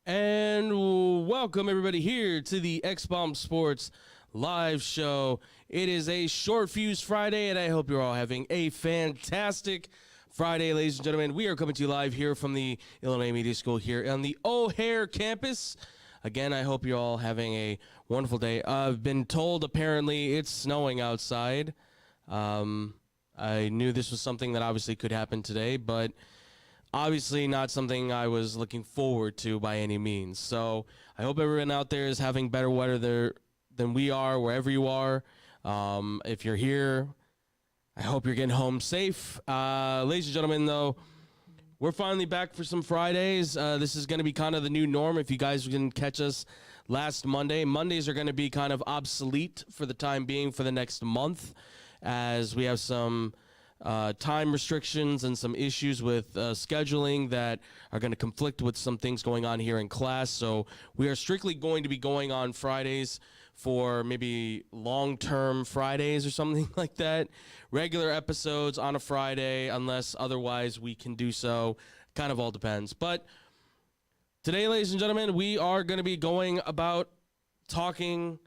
And welcome everybody here to the X-Bomb Sports live show. It is a short fuse Friday, and I hope you're all having a fantastic Friday, ladies and gentlemen. We are coming to you live here from the Illinois Media School here on the O'Hare campus. Again, I hope you're all having a wonderful day. I've been told apparently it's snowing outside. I knew this was something that obviously could happen today, but obviously not something I was looking forward to by any means. So I hope everyone out there is having better weather there than we are, wherever you are. If you're here, I hope you're getting home safe. Ladies and gentlemen, though, we're finally back for some Fridays. This is going to be kind of the new norm. If you guys didn't catch us last Monday, Mondays are going to be kind of obsolete for the time being for the next month, as we have some time restrictions and some issues with scheduling that are going to conflict with some things going on here in class. So we are strictly going to be going on Fridays for maybe long-term Fridays or something like that. Regular episodes on a Friday, unless otherwise we can do so. Kind of all depends. But today, ladies and gentlemen, we are going to be going about talking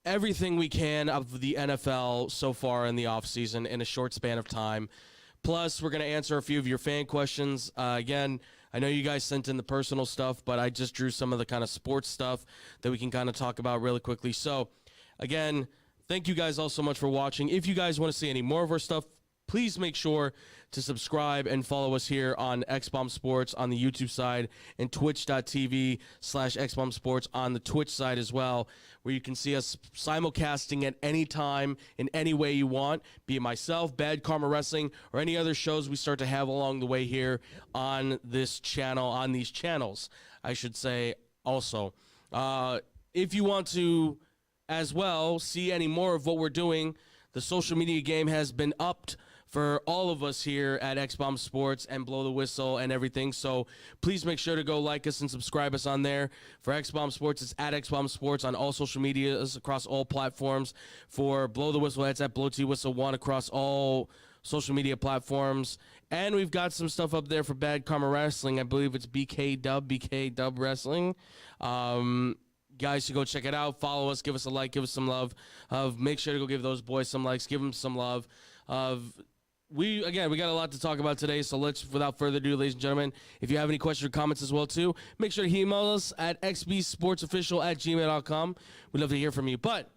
everything we can of the NFL so far in the offseason in a short span of time. Plus, we're going to answer a few of your fan questions. Again, I know you guys sent in the personal stuff, but I just drew some of the kind of sports stuff that we can kind of talk about really quickly. So, again, thank you guys all so much for watching. If you guys want to see any more of our stuff, please make sure to subscribe and follow us here on X-Bomb Sports on the YouTube side and twitch.tv/X-Bomb Sports on the Twitch side as well, where you can see us simulcasting at any time in any way you want, be it myself, Bad Karma Wrestling, or any other shows we start to have along the way here on this channel, on these channels, I should say also. If you want to as well see any more of what we're doing, the social media game has been upped for all of us here at X-Bomb Sports and Blow the Whistle and everything. So please make sure to go like us and subscribe us on there. For X-Bomb Sports, it's at X-Bomb Sports on all social medias across all platforms. For Blow the Whistle, it's at Blow T Whistle 1 across all social media platforms. And we've got some stuff up there for Bad Karma Wrestling. I believe it's BK Dub Wrestling. Guys should go check it out. Follow us, give us a like, give us some love. Make sure to go give those boys some likes, give them some love. We got a lot to talk about today, so let's, without further ado, ladies and gentlemen, if you have any questions or comments as well, too, make sure to email us at xbsportsofficial@gmail.com. We'd love to hear from you. But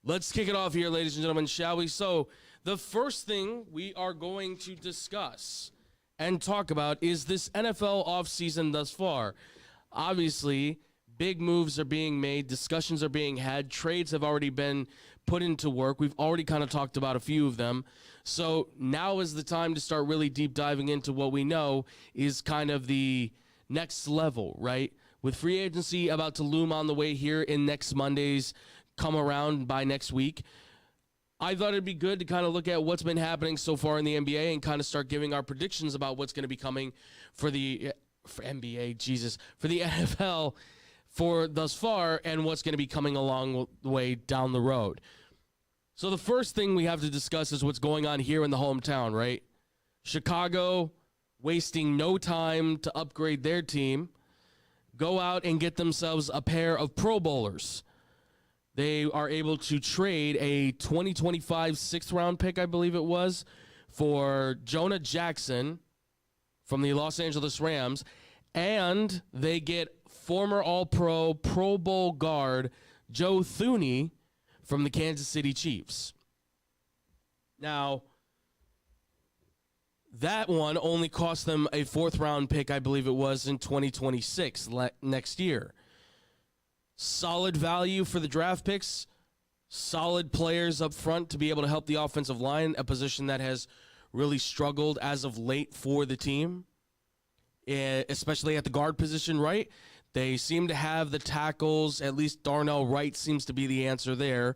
let's kick it off here, ladies and gentlemen, shall we? So the first thing we are going to discuss and talk about is this NFL offseason thus far. Obviously, big moves are being made, discussions are being had, trades have already been put into work. We've already kind of talked about a few of them. So now is the time to start really deep diving into what we know is kind of the next level, right? With free agency about to loom on the way here in next Monday's come around by next week, I thought it'd be good to kind of look at what's been happening so far in the NBA and kind of start giving our predictions about what's going to be coming for the NFL for thus far and what's going to be coming along the way down the road. So the first thing we have to discuss is what's going on here in the hometown, right? Chicago wasting no time to upgrade their team, go out and get themselves a pair of Pro Bowlers. They are able to trade a 2025 sixth-round pick, I believe it was, for Jonah Jackson from the Los Angeles Rams, and they get former All-Pro, Pro Bowl guard Joe Thuney from the Kansas City Chiefs. Now, that one only cost them a fourth-round pick, I believe it was, in 2026, next year. Solid value for the draft picks, solid players up front to be able to help the offensive line, a position that has really struggled as of late for the team, especially at the guard position, right? They seem to have the tackles. At least Darnell Wright seems to be the answer there.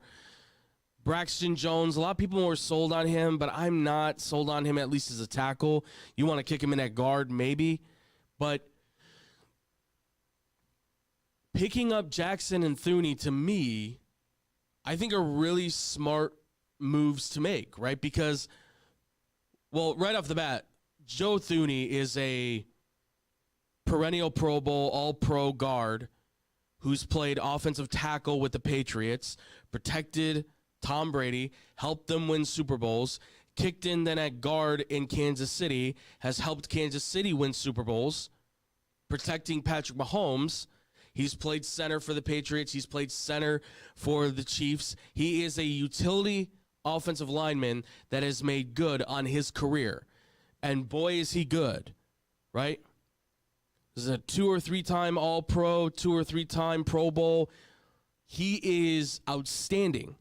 Braxton Jones, a lot of people were sold on him, but I'm not sold on him, at least as a tackle. You want to kick him in at guard, maybe. But picking up Jackson and Thuney, to me, I think are really smart moves to make, right? Because, well, right off the bat, Joe Thuney is a perennial Pro Bowl, all-pro guard who's played offensive tackle with the Patriots, protected Tom Brady, helped them win Super Bowls, kicked in then at guard in Kansas City, has helped Kansas City win Super Bowls, protecting Patrick Mahomes. He's played center for the Patriots. He's played center for the Chiefs. He is a utility offensive lineman that has made good on his career. And boy, is he good, right? This is a 2 or 3 time All-Pro, 2 or 3 time Pro Bowl. He is outstanding.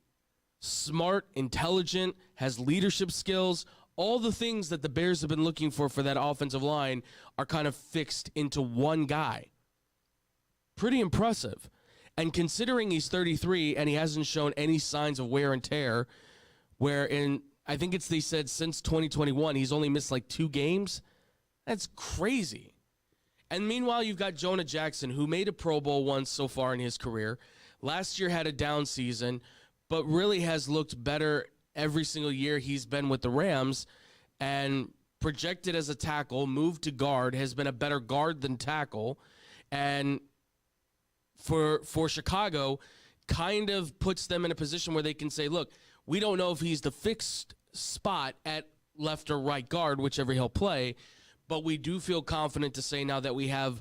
Smart, intelligent, has leadership skills. All the things that the Bears have been looking for that offensive line are kind of fixed into one guy. Pretty impressive. And considering he's 33 and he hasn't shown any signs of wear and tear, I think they said since 2021, he's only missed like 2 games. That's crazy. And meanwhile, you've got Jonah Jackson, who made a Pro Bowl once so far in his career. Last year had a down season, but really has looked better every single year he's been with the Rams, and projected as a tackle, moved to guard, has been a better guard than tackle, and for Chicago, kind of puts them in a position where they can say, look, we don't know if he's the fixed spot at left or right guard, whichever he'll play, but we do feel confident to say now that we have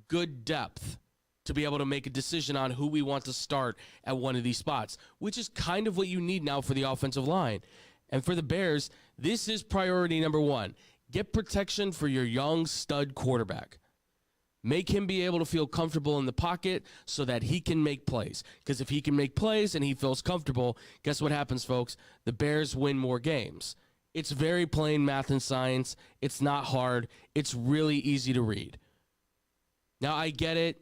good depth to be able to make a decision on who we want to start at one of these spots, which is kind of what you need now for the offensive line. And for the Bears, this is priority number 1. Get protection for your young stud quarterback. Make him be able to feel comfortable in the pocket so that he can make plays. Because if he can make plays and he feels comfortable, guess what happens, folks? The Bears win more games. It's very plain math and science. It's not hard. It's really easy to read. Now, I get it.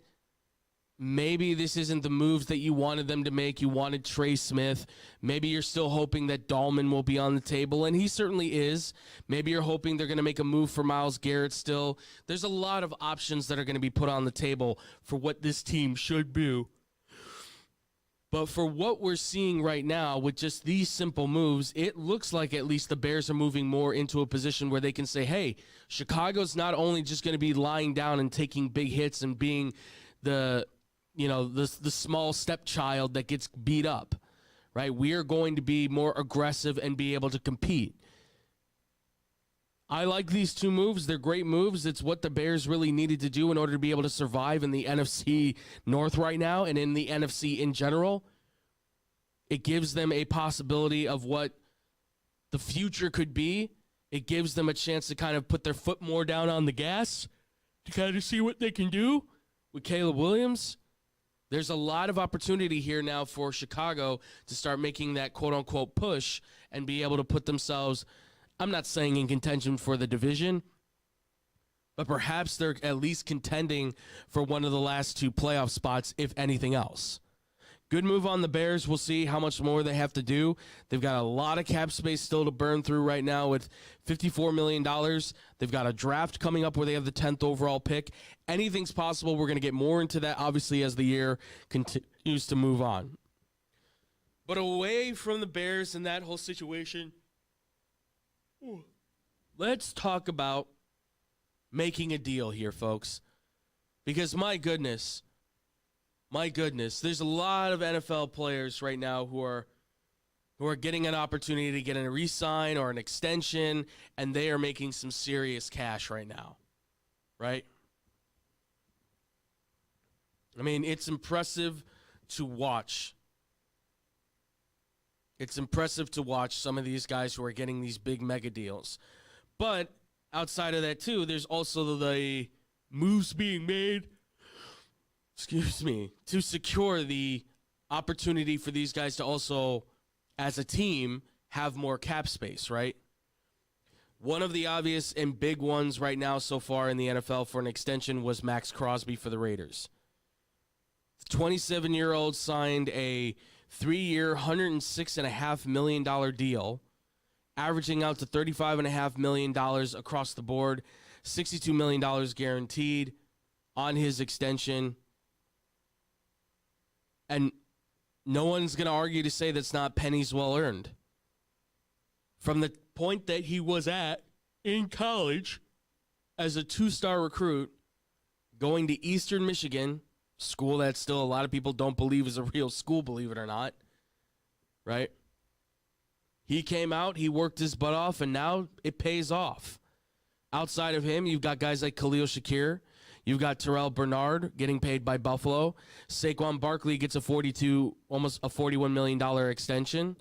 Maybe this isn't the moves that you wanted them to make. You wanted Trey Smith. Maybe you're still hoping that Dahlman will be on the table, and he certainly is. Maybe you're hoping they're going to make a move for Myles Garrett still. There's a lot of options that are going to be put on the table for what this team should do. But for what we're seeing right now with just these simple moves, it looks like at least the Bears are moving more into a position where they can say, hey, Chicago's not only just going to be lying down and taking big hits and being the small stepchild that gets beat up, right? We are going to be more aggressive and be able to compete. I like these 2 moves. They're great moves. It's what the Bears really needed to do in order to be able to survive in the NFC North right now and in the NFC in general. It gives them a possibility of what the future could be. It gives them a chance to kind of put their foot more down on the gas to kind of see what they can do with Caleb Williams. There's a lot of opportunity here now for Chicago to start making that quote-unquote push and be able to put themselves, I'm not saying in contention for the division, but perhaps they're at least contending for one of the last 2 playoff spots, if anything else. Good move on the Bears. We'll see how much more they have to do. They've got a lot of cap space still to burn through right now with $54 million. They've got a draft coming up where they have the 10th overall pick. Anything's possible. We're going to get more into that, obviously, as the year continues to move on. But away from the Bears and that whole situation, let's talk about making a deal here, folks. Because my goodness, there's a lot of NFL players right now who are getting an opportunity to get a re-sign or an extension, and they are making some serious cash right now, right? I mean, it's impressive to watch. It's impressive to watch some of these guys who are getting these big mega deals. But outside of that, too, there's also the moves being made to secure the opportunity for these guys to also, as a team, have more cap space, right? One of the obvious and big ones right now so far in the NFL for an extension was Max Crosby for the Raiders. The 27-year-old signed a 3-year, $106.5 million deal, averaging out to $35.5 million across the board, $62 million guaranteed on his extension. And no one's going to argue to say that's not pennies well earned. From the point that he was at in college as a 2-star recruit going to Eastern Michigan, school that still a lot of people don't believe is a real school, believe it or not, right? He came out, he worked his butt off, and now it pays off. Outside of him, you've got guys like Khalil Shakir. You've got Terrell Bernard getting paid by Buffalo. Saquon Barkley gets almost a $41 million extension.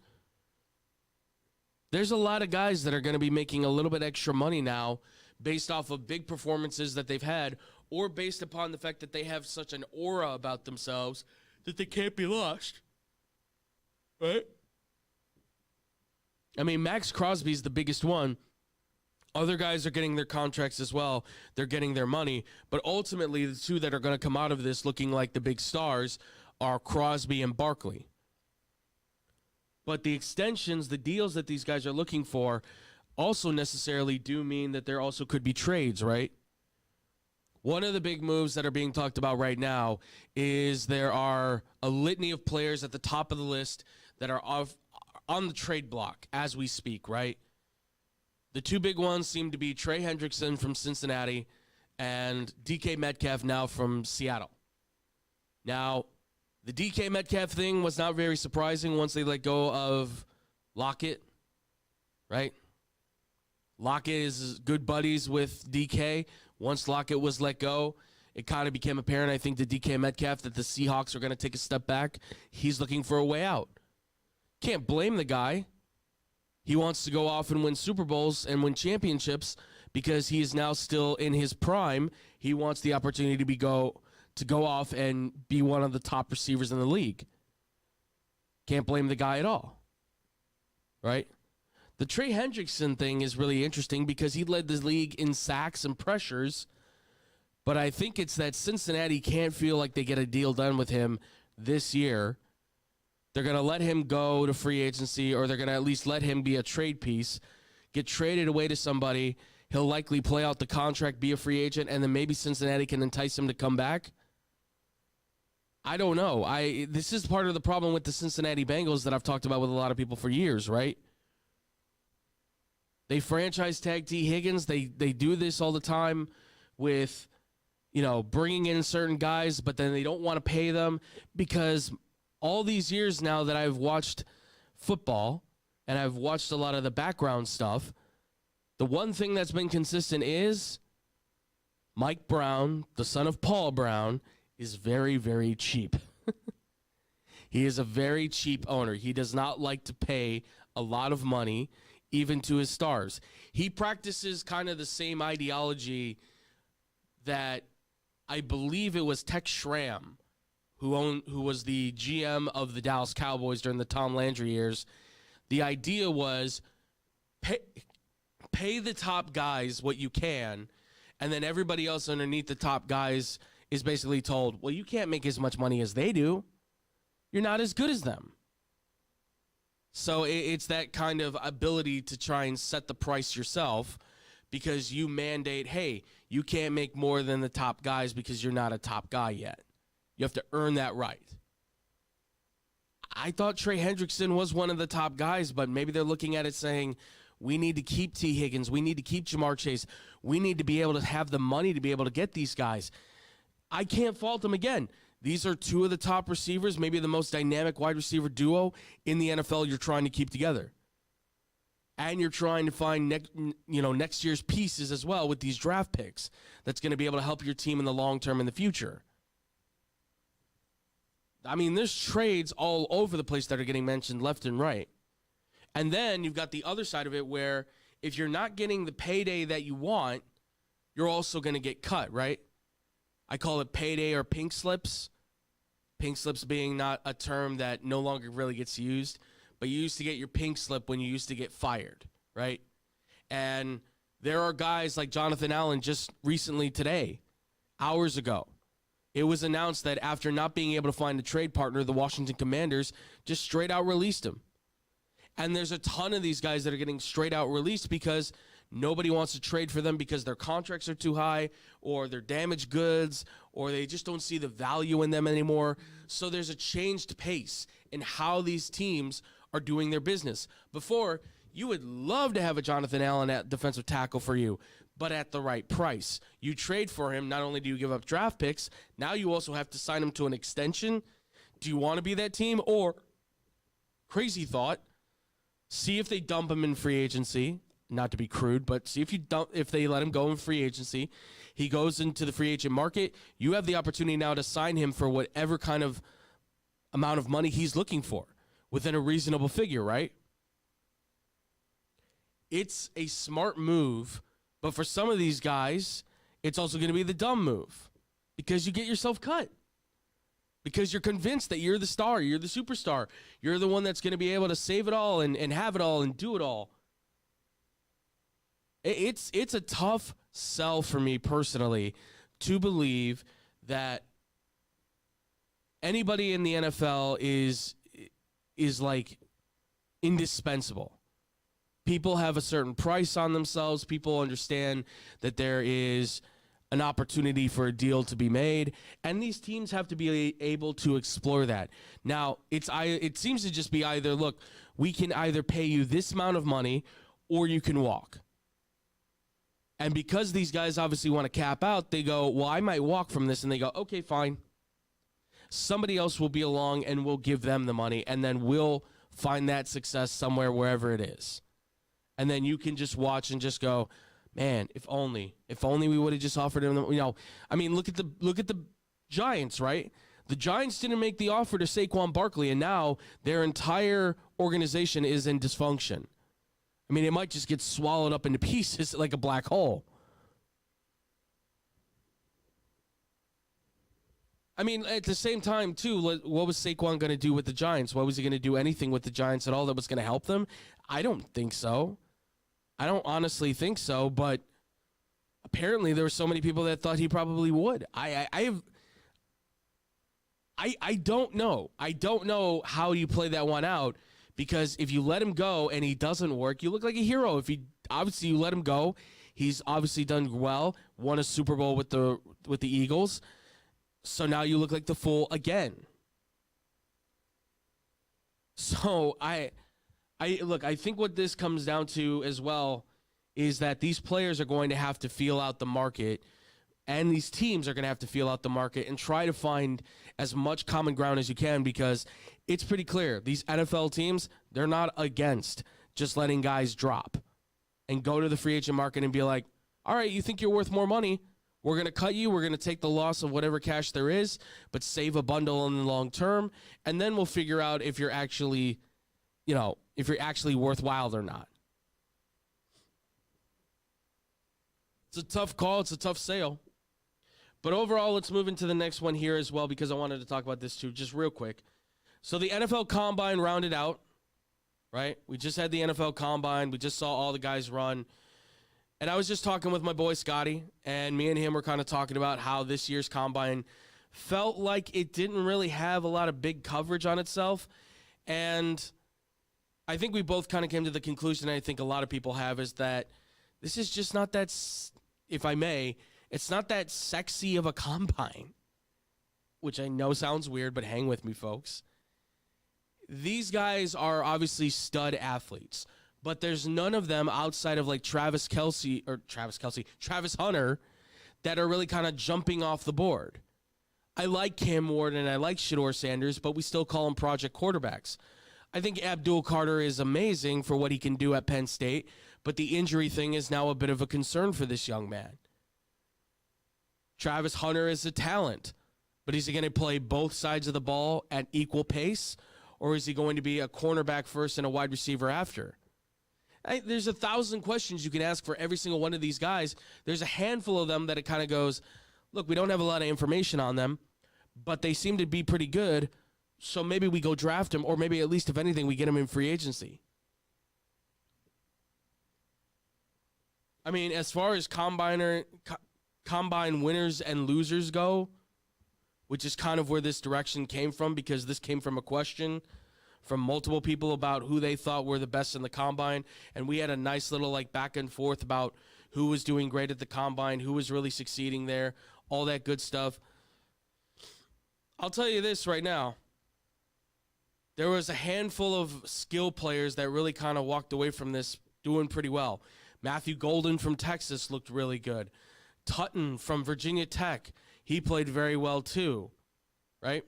There's a lot of guys that are going to be making a little bit extra money now based off of big performances that they've had, or based upon the fact that they have such an aura about themselves that they can't be lost. Right? I mean, Max Crosby's the biggest one. Other guys are getting their contracts as well. They're getting their money. But ultimately, the two that are going to come out of this looking like the big stars are Crosby and Barkley. But the extensions, the deals that these guys are looking for also necessarily do mean that there also could be trades, right? One of the big moves that are being talked about right now is there are a litany of players at the top of the list that are on the trade block as we speak, right? The two big ones seem to be Trey Hendrickson from Cincinnati and DK Metcalf now from Seattle. Now, the DK Metcalf thing was not very surprising once they let go of Lockett, right? Lockett is good buddies with DK. Once Lockett was let go, it kind of became apparent, I think, to DK Metcalf that the Seahawks are going to take a step back. He's looking for a way out. Can't blame the guy. He wants to go off and win Super Bowls and win championships because he is now still in his prime. He wants the opportunity to go off and be one of the top receivers in the league. Can't blame the guy at all, right? The Trey Hendrickson thing is really interesting because he led the league in sacks and pressures, but I think it's that Cincinnati can't feel like they get a deal done with him this year. They're going to let him go to free agency, or they're going to at least let him be a trade piece, get traded away to somebody. He'll likely play out the contract, be a free agent, and then maybe Cincinnati can entice him to come back. I don't know. This is part of the problem with the Cincinnati Bengals that I've talked about with a lot of people for years, right? They franchise tag T. Higgins. They do this all the time with, bringing in certain guys, but then they don't want to pay them because all these years now that I've watched football and I've watched a lot of the background stuff, the one thing that's been consistent is Mike Brown, the son of Paul Brown, is very, very cheap. He is a very cheap owner. He does not like to pay a lot of money, even to his stars. He practices kind of the same ideology that I believe it was Tex Schramm, who was the GM of the Dallas Cowboys during the Tom Landry years. The idea was pay the top guys what you can, and then everybody else underneath the top guys is basically told, well, you can't make as much money as they do. You're not as good as them. So it's that kind of ability to try and set the price yourself because you mandate, hey, you can't make more than the top guys because you're not a top guy yet. You have to earn that right. I thought Trey Hendrickson was one of the top guys, but maybe they're looking at it saying, we need to keep T. Higgins. We need to keep Jamar Chase. We need to be able to have the money to be able to get these guys. I can't fault them again. These are two of the top receivers, maybe the most dynamic wide receiver duo in the NFL you're trying to keep together. And you're trying to find next year's pieces as well with these draft picks that's going to be able to help your team in the long term in the future. I mean, there's trades all over the place that are getting mentioned left and right. And then you've got the other side of it where if you're not getting the payday that you want, you're also going to get cut, right? I call it payday or pink slips. Pink slips being not a term that no longer really gets used, but you used to get your pink slip when you used to get fired, right? And there are guys like Jonathan Allen just recently today, hours ago. It was announced that after not being able to find a trade partner, the Washington Commanders just straight out released him. And there's a ton of these guys that are getting straight out released because nobody wants to trade for them because their contracts are too high or they're damaged goods or they just don't see the value in them anymore. So there's a changed pace in how these teams are doing their business. Before, you would love to have a Jonathan Allen at defensive tackle for you, but at the right price. You trade for him, not only do you give up draft picks, now you also have to sign him to an extension. Do you want to be that team? Or, crazy thought, see if they dump him in free agency. Not to be crude, but see if they let him go in free agency. He goes into the free agent market. You have the opportunity now to sign him for whatever kind of amount of money he's looking for within a reasonable figure, right? It's a smart move, but for some of these guys, it's also going to be the dumb move because you get yourself cut. Because you're convinced that you're the star, you're the superstar, you're the one that's going to be able to save it all and have it all and do it all. It's a tough sell for me personally to believe that anybody in the NFL is like indispensable. People have a certain price on themselves. People understand that there is an opportunity for a deal to be made, and these teams have to be able to explore that. Now, it seems to just be either, look, we can either pay you this amount of money or you can walk. And because these guys obviously want to cap out, they go, well, I might walk from this. And they go, okay, fine. Somebody else will be along and we'll give them the money. And then we'll find that success somewhere, wherever it is. And then you can just watch and just go, man, if only we would have just offered him, I mean, look at the Giants, right? The Giants didn't make the offer to Saquon Barkley, and now their entire organization is in dysfunction. I mean, it might just get swallowed up into pieces like a black hole. I mean, at the same time, too, what was Saquon going to do with the Giants? What was he going to do anything with the Giants at all that was going to help them? I don't think so. I don't honestly think so, but apparently there were so many people that thought he probably would. I don't know. I don't know how you play that one out. Because if you let him go and he doesn't work, you look like a hero. If you let him go, he's obviously done well, won a Super Bowl with the Eagles. So now you look like the fool again. So I think what this comes down to as well is that these players are going to have to feel out the market, and these teams are going to have to feel out the market and try to find as much common ground as you can, because it's pretty clear. These NFL teams, they're not against just letting guys drop and go to the free agent market and be like, all right, you think you're worth more money? We're going to cut you. We're going to take the loss of whatever cash there is, but save a bundle in the long term, and then we'll figure out if you're actually, worthwhile or not. It's a tough call. It's a tough sale. But overall, let's move into the next one here as well, because I wanted to talk about this too, just real quick. So the NFL Combine rounded out, right? We just had the NFL Combine. We just saw all the guys run. And I was just talking with my boy Scotty, and me and him were kind of talking about how this year's Combine felt like it didn't really have a lot of big coverage on itself. And I think we both kind of came to the conclusion, I think a lot of people have, is that this is just not that, if I may, it's not that sexy of a Combine, which I know sounds weird, but hang with me, folks. These guys are obviously stud athletes, but there's none of them outside of like Travis Hunter that are really kind of jumping off the board. I like Cam Ward and I like Shedeur Sanders, but we still call them project quarterbacks. I think Abdul Carter is amazing for what he can do at Penn State, but the injury thing is now a bit of a concern for this young man. Travis Hunter is a talent, but is he going to play both sides of the ball at equal pace, or is he going to be a cornerback first and a wide receiver after? There's 1,000 questions you can ask for every single one of these guys. There's a handful of them that it kind of goes, look, we don't have a lot of information on them, but they seem to be pretty good, so maybe we go draft them, or maybe at least, if anything, we get them in free agency. I mean, as far as combine winners and losers go, which is kind of where this direction came from, because this came from a question from multiple people about who they thought were the best in the Combine, and we had a nice little like back and forth about who was doing great at the Combine, who was really succeeding there, all that good stuff. I'll tell you this right now. There was a handful of skill players that really kind of walked away from this doing pretty well. Matthew Golden from Texas looked really good. Tutton from Virginia Tech, he played very well too, right?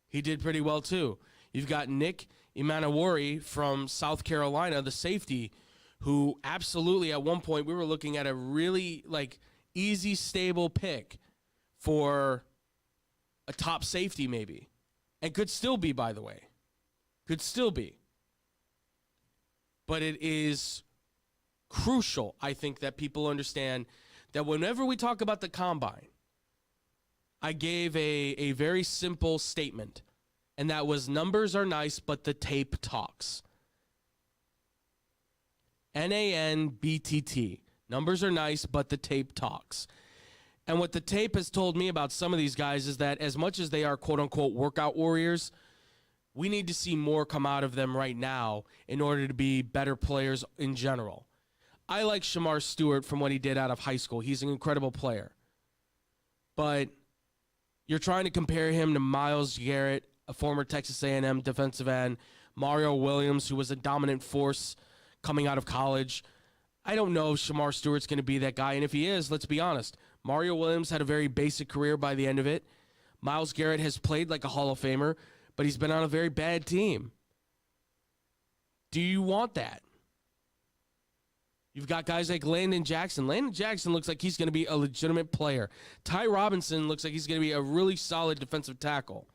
He did pretty well too. You've got Nick Imanawari from South Carolina, the safety, who absolutely at one point we were looking at a really easy, stable pick for a top safety maybe. And could still be, by the way. Could still be. But it is crucial, I think, that people understand that whenever we talk about the combine, I gave a very simple statement, and that was numbers are nice, but the tape talks. NANBTT. Numbers are nice, but the tape talks. And what the tape has told me about some of these guys is that as much as they are quote-unquote workout warriors, we need to see more come out of them right now in order to be better players in general. I like Shamar Stewart from what he did out of high school. He's an incredible player. But you're trying to compare him to Myles Garrett, a former Texas A&M defensive end, Mario Williams, who was a dominant force coming out of college. I don't know if Shamar Stewart's going to be that guy, and if he is, let's be honest. Mario Williams had a very basic career by the end of it. Myles Garrett has played like a Hall of Famer, but he's been on a very bad team. Do you want that? You've got guys like Landon Jackson. Landon Jackson looks like he's going to be a legitimate player. Ty Robinson looks like he's going to be a really solid defensive tackle.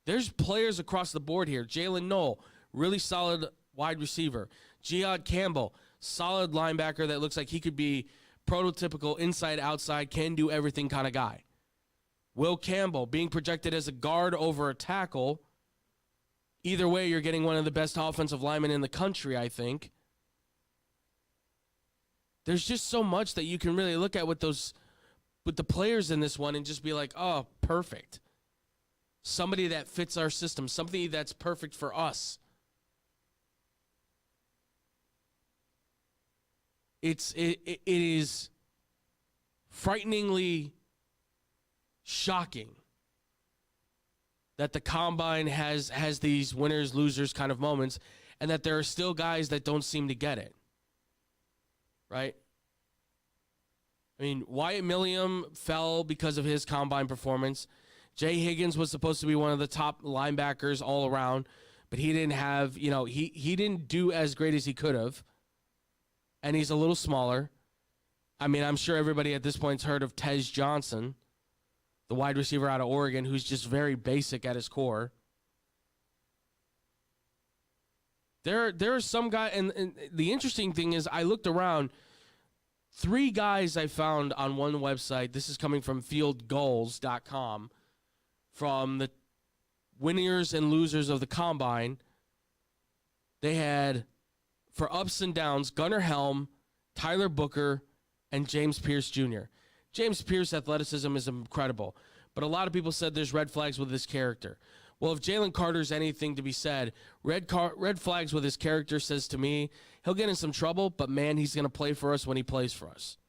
There's players across the board here. Jalen Knoll, really solid wide receiver. Jihad Campbell, solid linebacker that looks like he could be prototypical inside-outside, can-do-everything kind of guy. Will Campbell, being projected as a guard over a tackle. Either way, you're getting one of the best offensive linemen in the country, I think. There's just so much that you can really look at with the players in this one and just be like, oh, perfect. Somebody that fits our system, somebody that's perfect for us. It is frighteningly shocking that the combine has these winners, losers kind of moments, and that there are still guys that don't seem to get it. Right? I mean, Wyatt Milliam fell because of his combine performance. Jay Higgins was supposed to be one of the top linebackers all around, but he didn't have, he didn't do as great as he could have. And he's a little smaller. I mean, I'm sure everybody at this point's heard of Tez Johnson, the wide receiver out of Oregon, who's just very basic at his core. There are some guys, and the interesting thing is I looked around, 3 guys I found on one website. This is coming from fieldgoals.com, from the winners and losers of the combine. They had, for ups and downs, Gunnar Helm, Tyler Booker, and James Pierce Jr. James Pierce's athleticism is incredible, but a lot of people said there's red flags with his character. Well, if Jalen Carter's anything to be said, red flags with his character says to me, he'll get in some trouble, but man, he's going to play for us when he plays for us.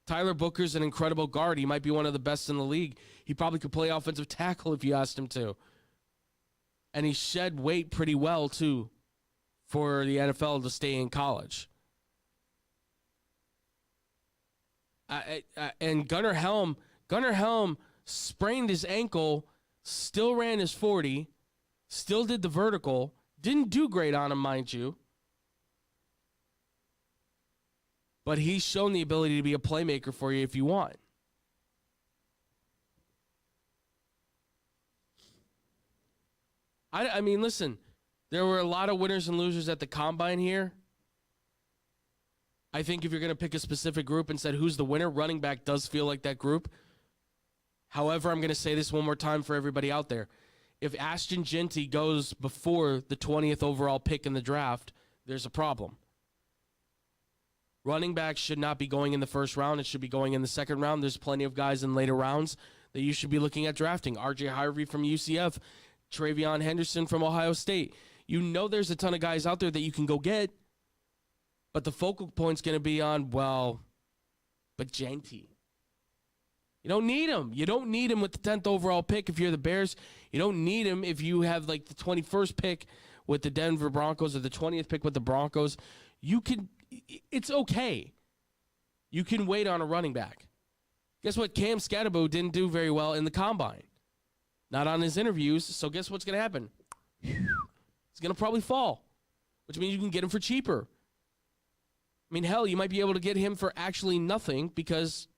Tyler Booker's an incredible guard. He might be one of the best in the league. He probably could play offensive tackle if you asked him to. And he shed weight pretty well, too, for the NFL to stay in college. And Gunnar Helm sprained his ankle, still ran his 40, still did the vertical, didn't do great on him, mind you. But he's shown the ability to be a playmaker for you if you want. I mean, listen, there were a lot of winners and losers at the combine here. I think if you're going to pick a specific group and said who's the winner, running back does feel like that group. However, I'm going to say this one more time for everybody out there. If Ashton Jeanty goes before the 20th overall pick in the draft, there's a problem. Running backs should not be going in the first round. It should be going in the second round. There's plenty of guys in later rounds that you should be looking at drafting. R.J. Harvey from UCF, Travion Henderson from Ohio State. You know there's a ton of guys out there that you can go get, but the focal point's going to be on, but Jeanty. You don't need him. You don't need him with the 10th overall pick if you're the Bears. You don't need him if you have like the 21st pick with the Denver Broncos or the 20th pick with the Broncos. it's okay. You can wait on a running back. Guess what? Cam Scatterbo didn't do very well in the combine. Not on his interviews, so guess what's going to happen? He's going to probably fall, which means you can get him for cheaper. I mean, hell, you might be able to get him for actually nothing because,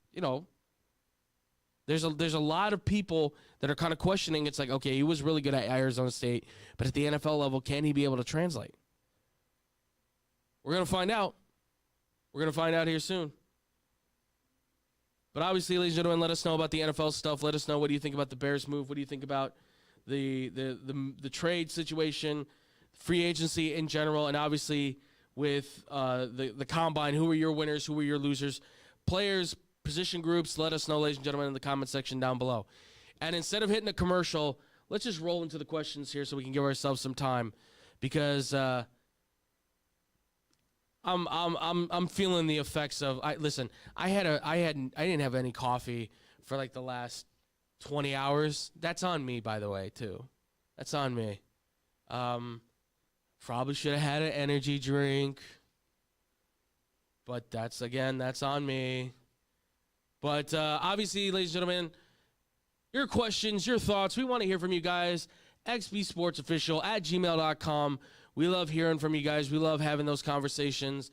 there's a lot of people that are kind of questioning. It's like, okay, he was really good at Arizona State, but at the NFL level, can he be able to translate? We're going to find out. We're going to find out here soon. But obviously, ladies and gentlemen, let us know about the NFL stuff. Let us know, what do you think about the Bears move? What do you think about the trade situation, free agency in general, and obviously with the combine? Who are your winners? Who are your losers? Players, position groups, let us know, ladies and gentlemen, in the comment section down below. And instead of hitting a commercial, let's just roll into the questions here so we can give ourselves some time, because I'm feeling the effects of. Listen, I didn't have any coffee for like the last 20 hours. That's on me, by the way, too. That's on me. Probably should have had an energy drink, but that's on me. But obviously, ladies and gentlemen, your questions, your thoughts, we want to hear from you guys. xbsportsofficial@gmail.com. We love hearing from you guys. We love having those conversations.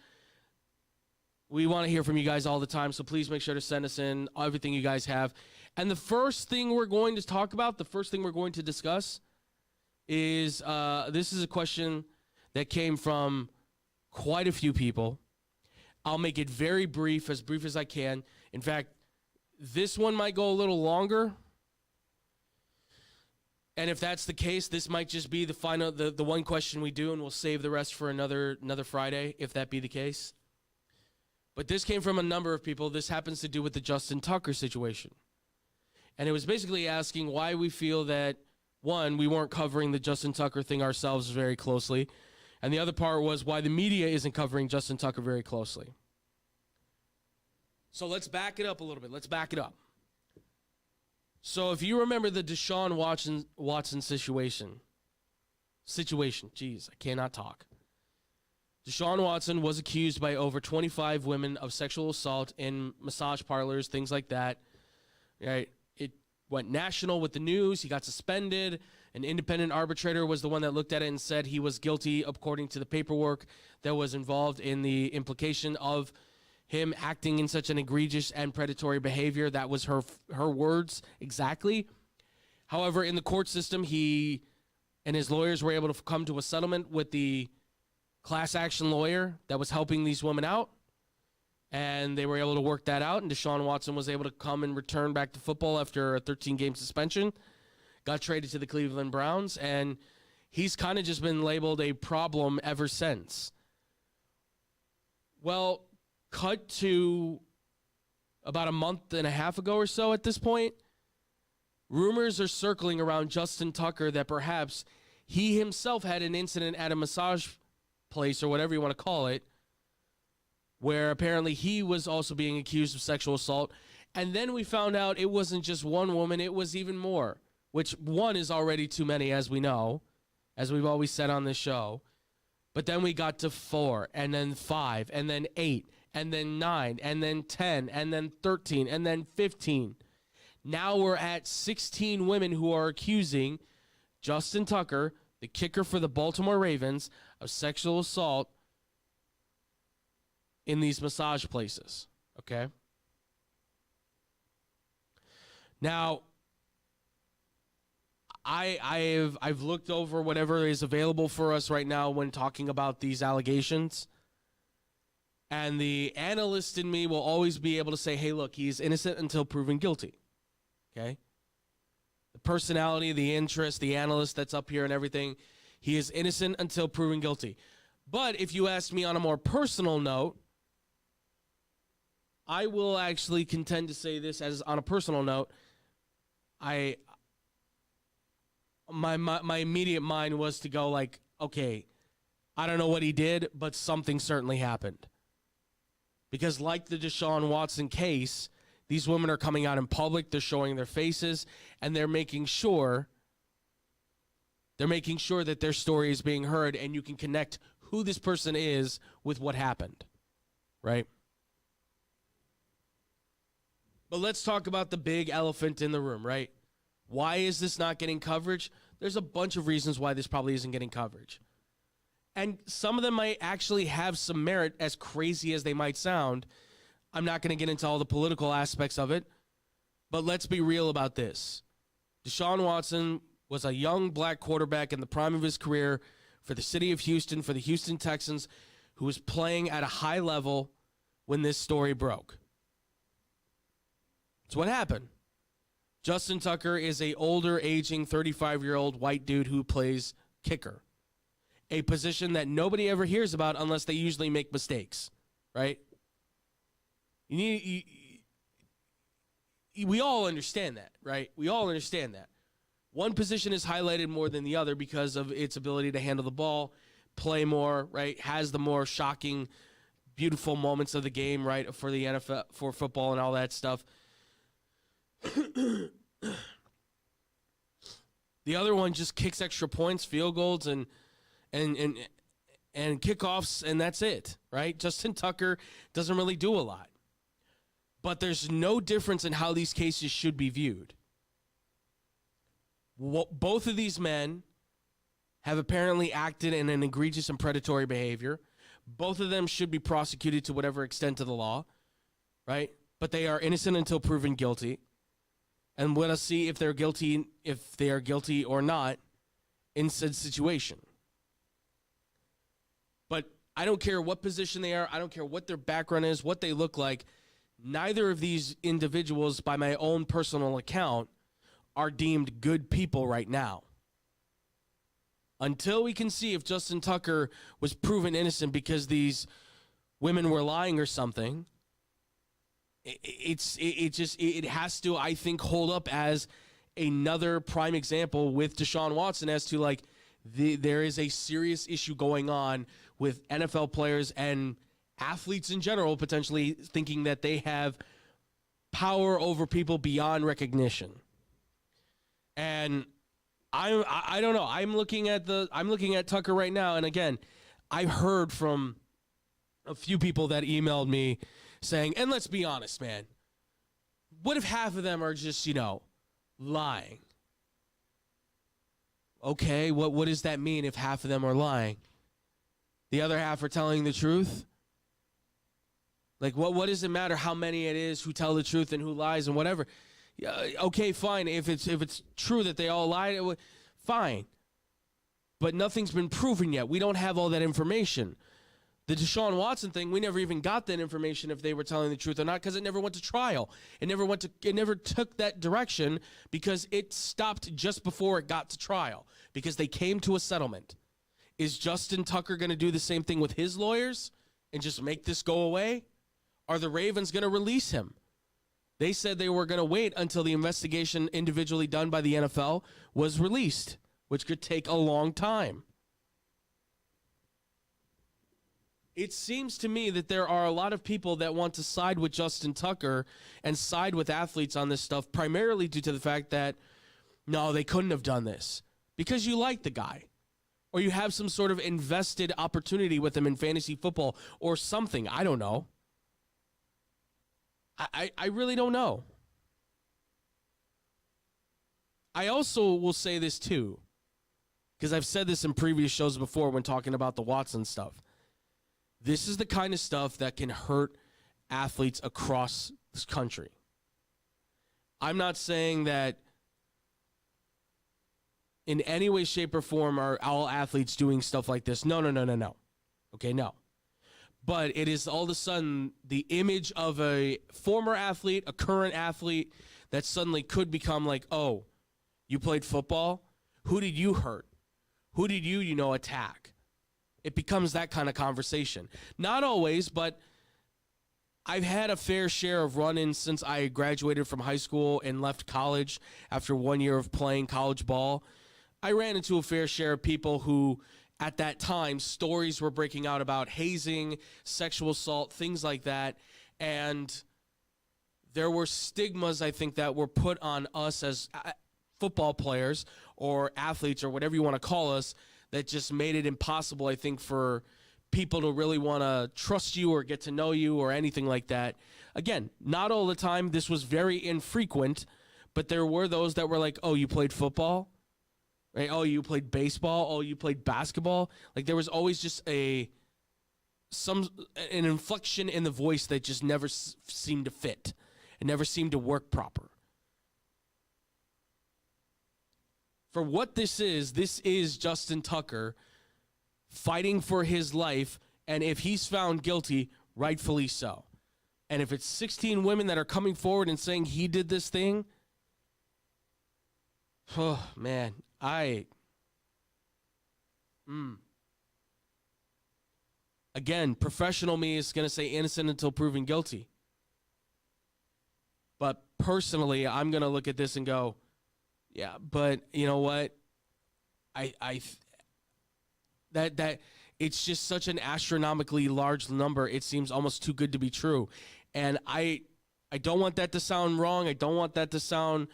We want to hear from you guys all the time, so please make sure to send us in everything you guys have. And the first thing we're going to talk about, the first thing we're going to discuss is this is a question that came from quite a few people. I'll make it very brief as I can. In fact, this one might go a little longer. And if that's the case, this might just be the final, the one question we do, and we'll save the rest for another Friday, if that be the case. But this came from a number of people. This happens to do with the Justin Tucker situation. And it was basically asking why we feel that, one, we weren't covering the Justin Tucker thing ourselves very closely. And the other part was why the media isn't covering Justin Tucker very closely. So let's back it up a little bit. Let's back it up. So if you remember the Deshaun Watson situation, geez, I cannot talk. Deshaun Watson was accused by over 25 women of sexual assault in massage parlors, things like that. Right? It went national with the news. He got suspended. An independent arbitrator was the one that looked at it and said he was guilty according to the paperwork that was involved in the implication of him acting in such an egregious and predatory behavior. That was her words exactly. However, in the court system, he and his lawyers were able to come to a settlement with the class action lawyer that was helping these women out. And they were able to work that out. And Deshaun Watson was able to come and return back to football after a 13-game suspension. Got traded to the Cleveland Browns. And he's kind of just been labeled a problem ever since. Well, cut to about a month and a half ago or so at this point, rumors are circling around Justin Tucker that perhaps he himself had an incident at a massage place or whatever you want to call it, where apparently he was also being accused of sexual assault. And then we found out it wasn't just one woman, it was even more, which one is already too many, as we know, as we've always said on this show. But then we got to 4, and then 5, and then 8, and then 9, and then 10, and then 13, and then 15. Now we're at 16 women who are accusing Justin Tucker, the kicker for the Baltimore Ravens, of sexual assault in these massage places, okay? Now, I've looked over whatever is available for us right now when talking about these allegations. And the analyst in me will always be able to say, hey, look, he's innocent until proven guilty. Okay? The personality, the interest, the analyst that's up here and everything, he is innocent until proven guilty. But if you ask me on a more personal note, I will actually contend to say this as on a personal note. My immediate mind was to go like, okay, I don't know what he did, but something certainly happened. Because like the Deshaun Watson case, these women are coming out in public, they're showing their faces, and they're making sure that their story is being heard, and you can connect who this person is with what happened, right? But let's talk about the big elephant in the room, right? Why is this not getting coverage? There's a bunch of reasons why this probably isn't getting coverage. And some of them might actually have some merit, as crazy as they might sound. I'm not going to get into all the political aspects of it, but let's be real about this. Deshaun Watson was a young black quarterback in the prime of his career for the city of Houston, for the Houston Texans, who was playing at a high level when this story broke. It's what happened. Justin Tucker is a older, aging, 35-year-old white dude who plays kicker, a position that nobody ever hears about unless they usually make mistakes, right? We all understand that, right? We all understand that. One position is highlighted more than the other because of its ability to handle the ball, play more, right? Has the more shocking, beautiful moments of the game, right? For the NFL, for football and all that stuff. The other one just kicks extra points, field goals, and kickoffs, and that's it, right? Justin Tucker doesn't really do a lot. But there's no difference in how these cases should be viewed. Both of these men have apparently acted in an egregious and predatory behavior. Both of them should be prosecuted to whatever extent of the law, right? But they are innocent until proven guilty. And let us see if they are guilty or not in said situation. But I don't care what position they are. I don't care what their background is, what they look like. Neither of these individuals, by my own personal account, are deemed good people right now. Until we can see if Justin Tucker was proven innocent because these women were lying or something, it has to, I think, hold up as another prime example with Deshaun Watson as to, like, there is a serious issue going on with NFL players and athletes in general potentially thinking that they have power over people beyond recognition. And I don't know. I'm looking at Tucker right now, and again, I heard from a few people that emailed me saying, and let's be honest, man, what if half of them are just, lying? Okay, what does that mean if half of them are lying? The other half are telling the truth? Like, what does it matter how many it is who tell the truth and who lies and whatever? Yeah, okay, fine. If it's true that they all lied, fine. But nothing's been proven yet. We don't have all that information. The Deshaun Watson thing, we never even got that information if they were telling the truth or not, because it never went to trial. It never took that direction because it stopped just before it got to trial, because they came to a settlement. Is Justin Tucker going to do the same thing with his lawyers and just make this go away? Are the Ravens going to release him? They said they were going to wait until the investigation individually done by the NFL was released, which could take a long time. It seems to me that there are a lot of people that want to side with Justin Tucker and side with athletes on this stuff, primarily due to the fact that, no, they couldn't have done this because you like the guy, or you have some sort of invested opportunity with him in fantasy football or something. I don't know. I really don't know. I also will say this too, because I've said this in previous shows before when talking about the Watson stuff. This is the kind of stuff that can hurt athletes across this country. I'm not saying that in any way, shape, or form are all athletes doing stuff like this. No. Okay, no. But it is all of a sudden the image of a former athlete, a current athlete, that suddenly could become like, oh, you played football? Who did you hurt? Who did you attack? It becomes that kind of conversation. Not always, but I've had a fair share of run-ins since I graduated from high school and left college after 1 year of playing college ball. I ran into a fair share of people who, at that time, stories were breaking out about hazing, sexual assault, things like that. And there were stigmas, I think, that were put on us as football players or athletes or whatever you want to call us, that just made it impossible, I think, for people to really want to trust you or get to know you or anything like that. Again, not all the time. This was very infrequent, but there were those that were like, oh, you played football? Right? Oh, you played baseball? Oh, you played basketball? Like there was always just an inflection in the voice that just never seemed to fit. It never seemed to work proper. For what this is Justin Tucker fighting for his life, and if he's found guilty, rightfully so. And if it's 16 women that are coming forward and saying he did this thing, oh, man, Again, professional me is going to say innocent until proven guilty. But personally, I'm going to look at this and go, yeah, but you know what? That it's just such an astronomically large number. It seems almost too good to be true. And I don't want that to sound wrong. I don't want that to sound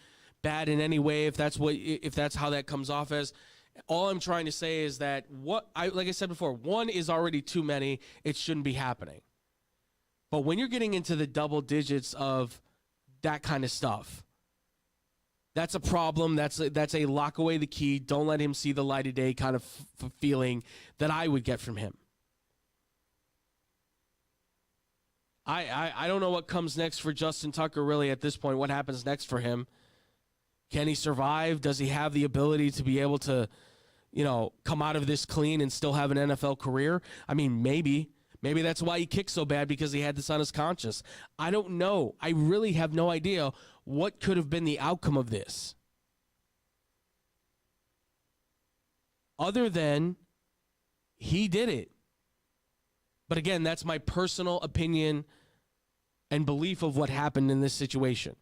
bad in any way if that's how that comes off as. All I'm trying to say is that like I said before, one is already too many. It shouldn't be happening. But when you're getting into the double digits of that kind of stuff, that's a problem. That's a lock away the key. Don't let him see the light of day kind of feeling that I would get from him. I don't know what comes next for Justin Tucker really at this point. What happens next for him? Can he survive? Does he have the ability to be able to, come out of this clean and still have an NFL career? I mean, maybe. Maybe that's why he kicked so bad, because he had this on his conscience. I don't know. I really have no idea what could have been the outcome of this. Other than he did it. But again, that's my personal opinion and belief of what happened in this situation.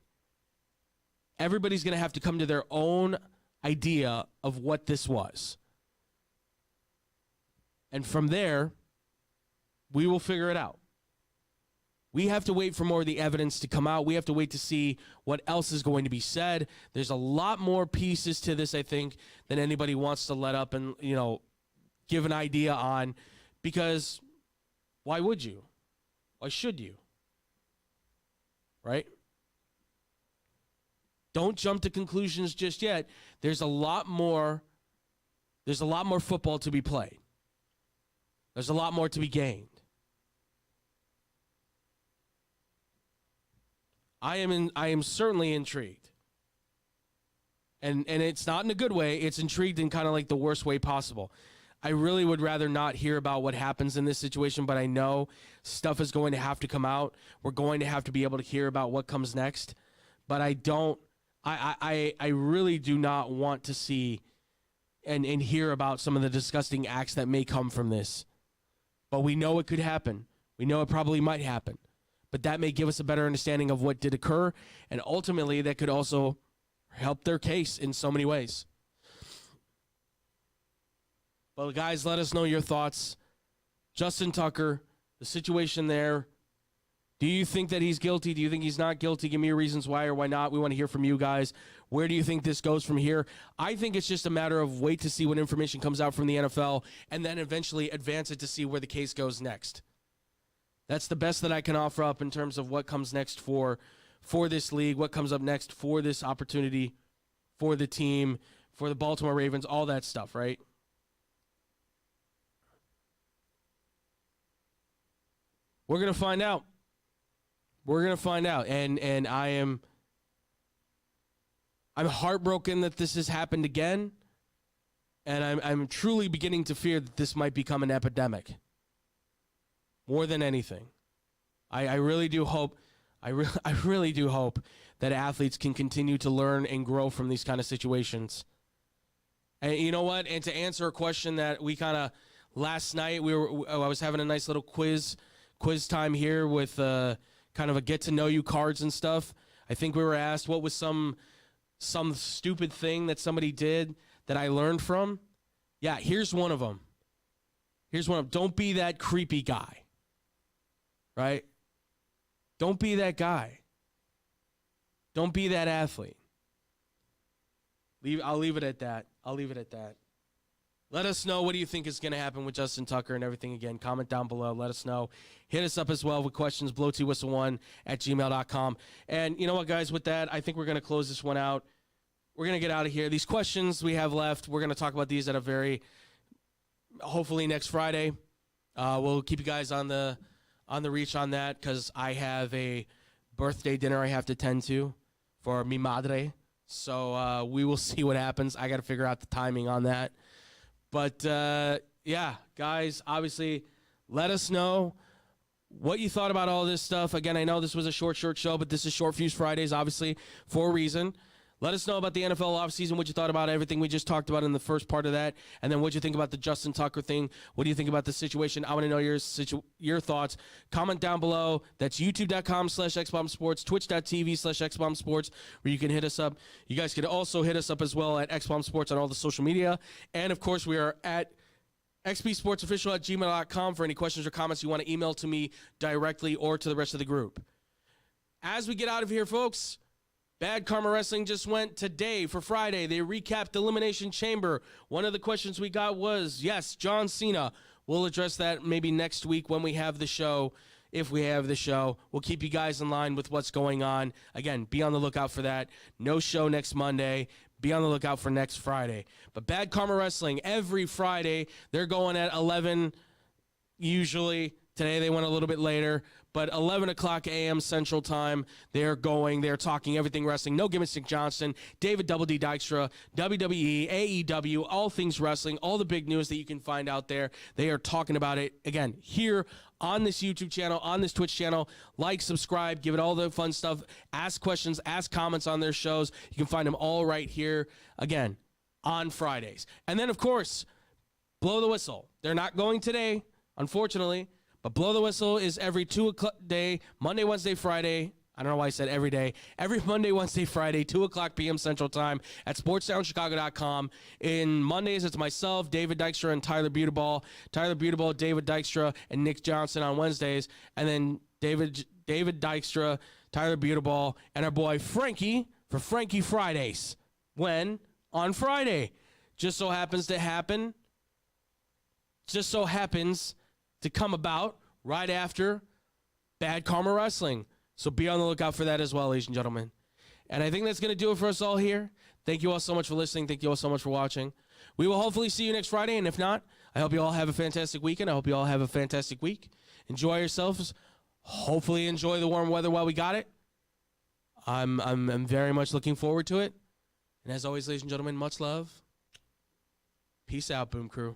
Everybody's going to have to come to their own idea of what this was. And from there, we will figure it out. We have to wait for more of the evidence to come out. We have to wait to see what else is going to be said. There's a lot more pieces to this, I think, than anybody wants to let up and, give an idea on. Because why would you? Why should you? Right? Don't jump to conclusions just yet. There's a lot more football to be played. There's a lot more to be gained. I am certainly intrigued. And it's not in a good way. It's intrigued in kind of like the worst way possible. I really would rather not hear about what happens in this situation, but I know stuff is going to have to come out. We're going to have to be able to hear about what comes next. But I really do not want to see and hear about some of the disgusting acts that may come from this. But we know it could happen. We know it probably might happen. But that may give us a better understanding of what did occur, and ultimately that could also help their case in so many ways. Well, guys, let us know your thoughts. Justin Tucker, the situation there. Do you think that he's guilty? Do you think he's not guilty? Give me your reasons why or why not. We want to hear from you guys. Where do you think this goes from here? I think it's just a matter of wait to see what information comes out from the NFL and then eventually advance it to see where the case goes next. That's the best that I can offer up in terms of what comes next for this league, what comes up next for this opportunity, for the team, for the Baltimore Ravens, all that stuff, right? We're going to find out. We're going to find out. And I'm heartbroken that this has happened again. And I'm truly beginning to fear that this might become an epidemic. More than anything. I really do hope I really do hope that athletes can continue to learn and grow from these kind of situations. And you know what? And to answer a question that we kind of last night I was having a nice little quiz time here with kind of a get to know you cards and stuff. I think we were asked what was some stupid thing that somebody did that I learned from. Yeah, here's one of them. Don't be that creepy guy. Right? Don't be that guy. Don't be that athlete. I'll leave it at that. Let us know what do you think is going to happen with Justin Tucker and everything. Again, comment down below. Let us know. Hit us up as well with questions, blowtwhistle1@gmail.com. And you know what, guys, with that, I think we're going to close this one out. We're going to get out of here. These questions we have left, we're going to talk about these at a hopefully next Friday. We'll keep you guys on the reach on that because I have a birthday dinner I have to tend to for mi madre. So we will see what happens. I got to figure out the timing on that. But, yeah, guys, obviously, let us know what you thought about all this stuff. Again, I know this was a short show, but this is Short Fuse Fridays, obviously, for a reason. Let us know about the NFL offseason, what you thought about everything we just talked about in the first part of that, and then what you think about the Justin Tucker thing. What do you think about the situation? I want to know your thoughts. Comment down below. That's youtube.com/xbombsports, twitch.tv/xbombsports, where you can hit us up. You guys can also hit us up as well at xbombsports on all the social media. And, of course, we are at xbsportsofficial@gmail.com for any questions or comments you want to email to me directly or to the rest of the group. As we get out of here, folks, Bad Karma Wrestling just went today for Friday. They recapped Elimination Chamber. One of the questions we got was, yes, John Cena. We'll address that maybe next week when we have the show. If we have the show, we'll keep you guys in line with what's going on. Again, be on the lookout for that. No show next Monday. Be on the lookout for next Friday. But Bad Karma Wrestling, every Friday, they're going at 11 usually. Today they went a little bit later, but 11 o'clock a.m. Central Time, they're talking everything wrestling. No gimmicks, Nick Johnson, David Double D Dykstra, WWE, AEW, all things wrestling, all the big news that you can find out there. They are talking about it, again, here on this YouTube channel, on this Twitch channel. Like, subscribe, give it all the fun stuff. Ask questions, ask comments on their shows. You can find them all right here, again, on Fridays. And then, of course, Blow the Whistle. They're not going today, unfortunately. But Blow the Whistle is every 2 o'clock day, Monday, Wednesday, Friday. I don't know why I said every day. Every Monday, Wednesday, Friday, 2 o'clock p.m. Central Time at sportsdownchicago.com. In Mondays, it's myself, David Dykstra, and Tyler Beautiball. Tyler Beautiball, David Dykstra, and Nick Johnson on Wednesdays. And then David Dykstra, Tyler Beautiball, and our boy Frankie for Frankie Fridays. When? On Friday. Just so happens to come about right after Bad Karma Wrestling. So be on the lookout for that as well, ladies and gentlemen. And I think that's going to do it for us all here. Thank you all so much for listening. Thank you all so much for watching. We will hopefully see you next Friday, and if not, I hope you all have a fantastic weekend. I hope you all have a fantastic week. Enjoy yourselves. Hopefully enjoy the warm weather while we got it. I'm very much looking forward to it. And as always, ladies and gentlemen, much love. Peace out, Boom Crew.